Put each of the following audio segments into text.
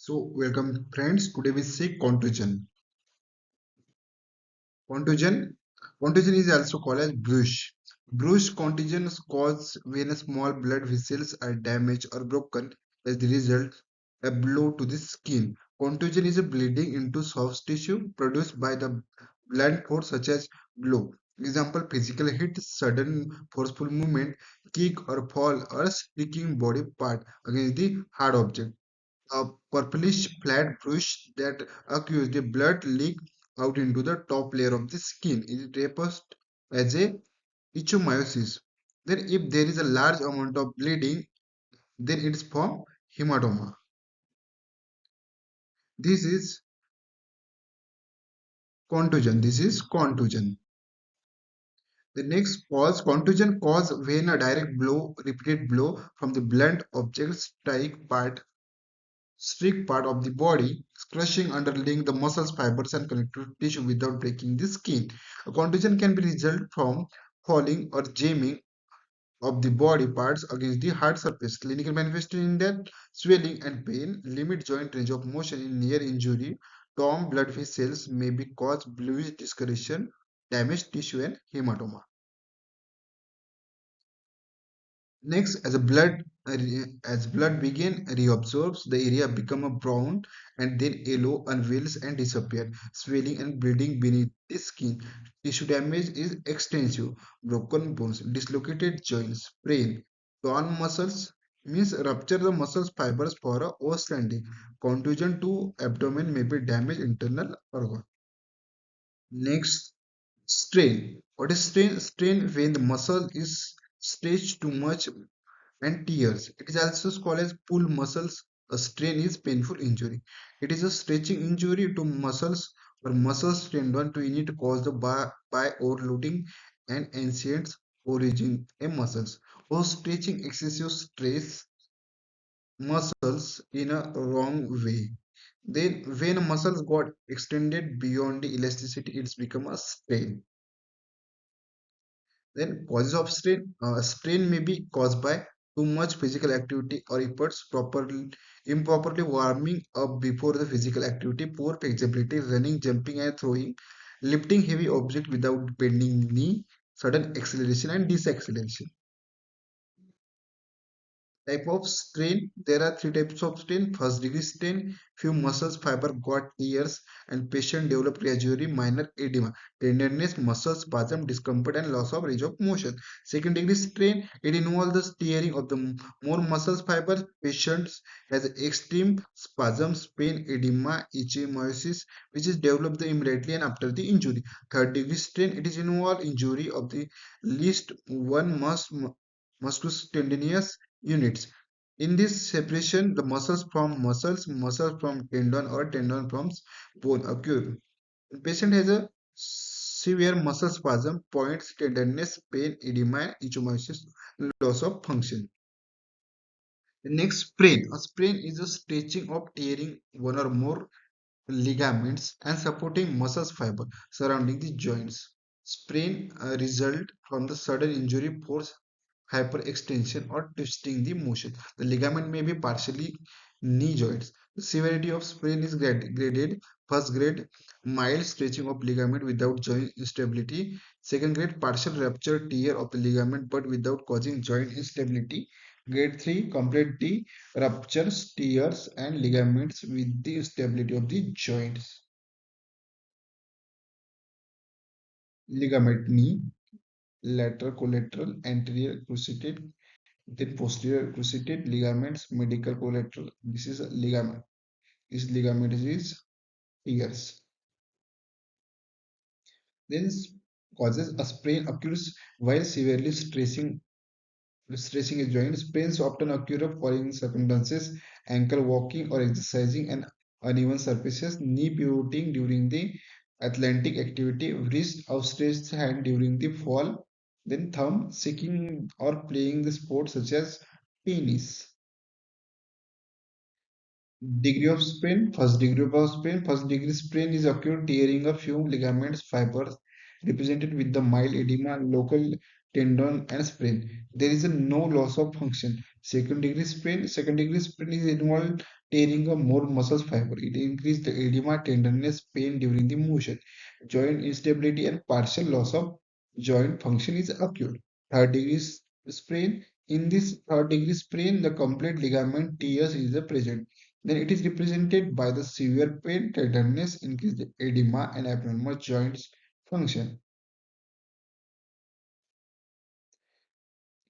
So, welcome friends. Today we see contusion. Contusion, contusion is also called as bruise. Bruise contusion is caused when small blood vessels are damaged or broken. As the result, a blow to the skin. Contusion is a bleeding into soft tissue produced by the blunt force such as blow. Example: physical hit, sudden forceful movement, kick or fall, or striking body part against the hard object. A purplish flat bruise that occurs the blood leak out into the top layer of the skin is referred as a ichthyosis. Then if there is a large amount of bleeding, then it's from hematoma. This is contusion. This is contusion. The next cause contusion cause when a direct blow, repeated blow from the blunt object strike part of the body, crushing underlying the muscles, fibers, and connective tissue without breaking the skin. A contusion can be result from falling or jamming of the body parts against the hard surface. Clinical manifestation in that swelling and pain, limit joint range of motion in near injury, torn blood vessels may be cause bluish discoloration, damaged tissue, and hematoma. Next, as blood begin reabsorbs, the area become a brown and then yellow, unveils and disappear. Swelling and bleeding beneath the skin. Tissue damage is extensive. Broken bones, dislocated joints, sprain, torn muscles means rupture the muscles fibers for a overstanding. Contusion to abdomen may be damaged internal organ. Next, strain. What is strain? Strain when the muscle is stretched too much and tears. It is also called as pull muscles. A strain is painful injury. It is a stretching injury to muscles or muscles tendon to unit caused by overloading and ancient origin in muscles or stretching excessive stress muscles in a wrong way. Then when muscles got extended beyond the elasticity, it's become a strain. Then causes of strain. Strain may be caused by too much physical activity or efforts improperly warming up before the physical activity, poor flexibility, running, jumping and throwing, lifting heavy object without bending knee, sudden acceleration and deceleration. Type of strain, there are three types of strain. First degree strain, few muscles fiber got tears and patient develop gradually minor edema, tenderness, muscle spasm, discomfort and loss of range of motion. Second degree strain, it involves the tearing of the more muscles fibers. Patients has extreme spasms, pain, edema, ichthyosis, which is developed immediately and after the injury. Third degree strain, it is involved injury of the least one musculus tendinous units. In this separation, the muscles from tendon or tendon from bone occur. The patient has a severe muscle spasm, points, tenderness, pain, edema, ichthyosis, loss of function. The next, sprain. A sprain is a stretching of tearing one or more ligaments and supporting muscle fiber surrounding the joints. Sprain result from the sudden injury, force hyperextension or twisting the motion. The ligament may be partially knee joints. The severity of sprain is graded. First grade, mild stretching of ligament without joint instability. Second grade, partial rupture tear of the ligament but without causing joint instability. Grade 3, complete ruptures, tears and ligaments with the instability of the joints. Ligament knee, lateral collateral, anterior cruciate, then posterior cruciate ligaments, medial collateral. This is a ligament. This ligament is tears. Then causes a sprain occurs while severely stressing a joint. Sprains often occur following circumstances, ankle walking or exercising and uneven surfaces, knee pivoting during the athletic activity, wrist outstretched hand during the fall, then thumb shaking or playing the sport such as tennis. Degree of sprain, first degree sprain is occurred tearing a few ligaments fibers represented with the mild edema, local tendon and sprain. There is a no loss of function. Second degree sprain is involved tearing of more muscle fiber. It increases the edema, tenderness, pain during the motion. Joint instability and partial loss of joint function is acute. Third degree sprain. In this third degree sprain, the complete ligament tears is present. Then it is represented by the severe pain, tenderness, increased edema, and abnormal joints function.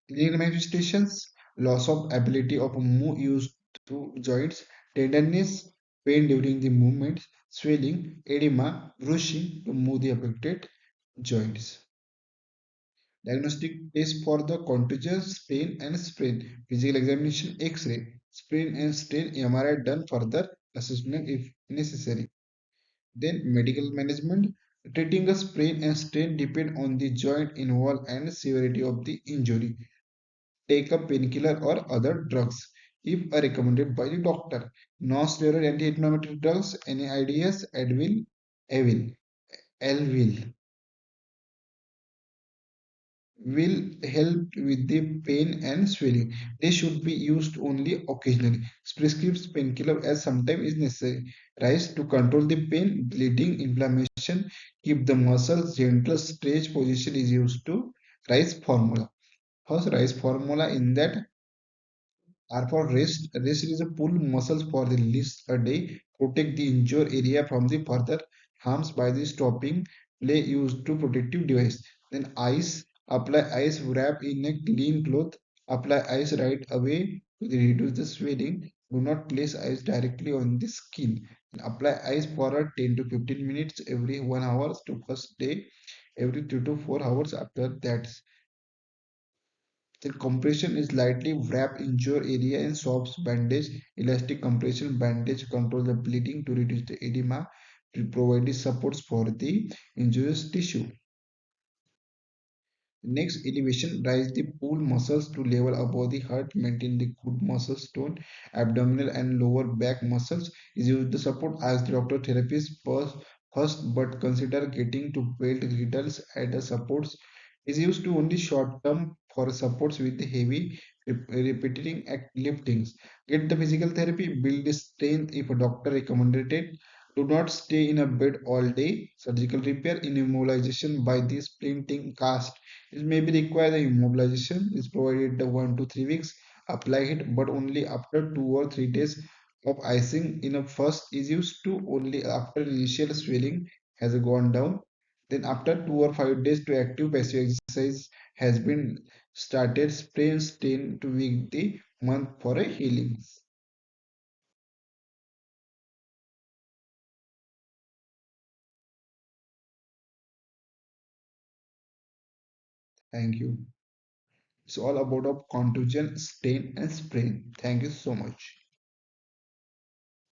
Clinical manifestations: loss of ability of move used to joints, tenderness, pain during the movements, swelling, edema, bruising to move the affected joints. Diagnostic test for the contusion, sprain and sprain. Physical examination, X-ray, sprain and strain, MRI done, further assessment if necessary. Then medical management. Treating a sprain and strain depend on the joint involved and severity of the injury. Take a painkiller or other drugs if recommended by the doctor. Non-steroid anti-inflammatory drugs, NSAIDs, Advil, Avil, Elvil will help with the pain and swelling. They should be used only occasionally. Prescribed painkiller as sometimes is necessary. Rice to control the pain, bleeding, inflammation, keep the muscles gentle. Stretch position is used to rice formula. First rice formula in that are for rest. Rest is a pull muscles for the least a day. Protect the injured area from the further harms by the stopping play used to protective device. Then ice. Apply ice wrap in a clean cloth. Apply ice right away to reduce the swelling. Do not place ice directly on the skin. And apply ice for a 10 to 15 minutes every 1 hour to first day, every 3 to 4 hours after that. The compression is lightly wrap injured area in soft bandage. Elastic compression bandage control the bleeding to reduce the edema to provide the supports for the injurious tissue. Next, elevation rise the pull muscles to level above the heart, maintain the good muscle tone. Abdominal and lower back muscles is used to support as the doctor therapist first, but consider getting to belt girdles at the supports is used to only short term for supports with the heavy repeating liftings. Get the physical therapy, build the strength if a doctor recommended it. Do not stay in a bed all day. Surgical repair in immobilization by the splinting cast. It may be required. The immobilization is provided the 1 to 3 weeks. Apply it, but only after 2 or 3 days of icing. In a first is used to only after initial swelling has gone down. Then after 2 or 5 days to active passive exercise has been started. Sprain stain to week the month for a healing. Thank you. It's all about of contusion, stain, and sprain. Thank you so much.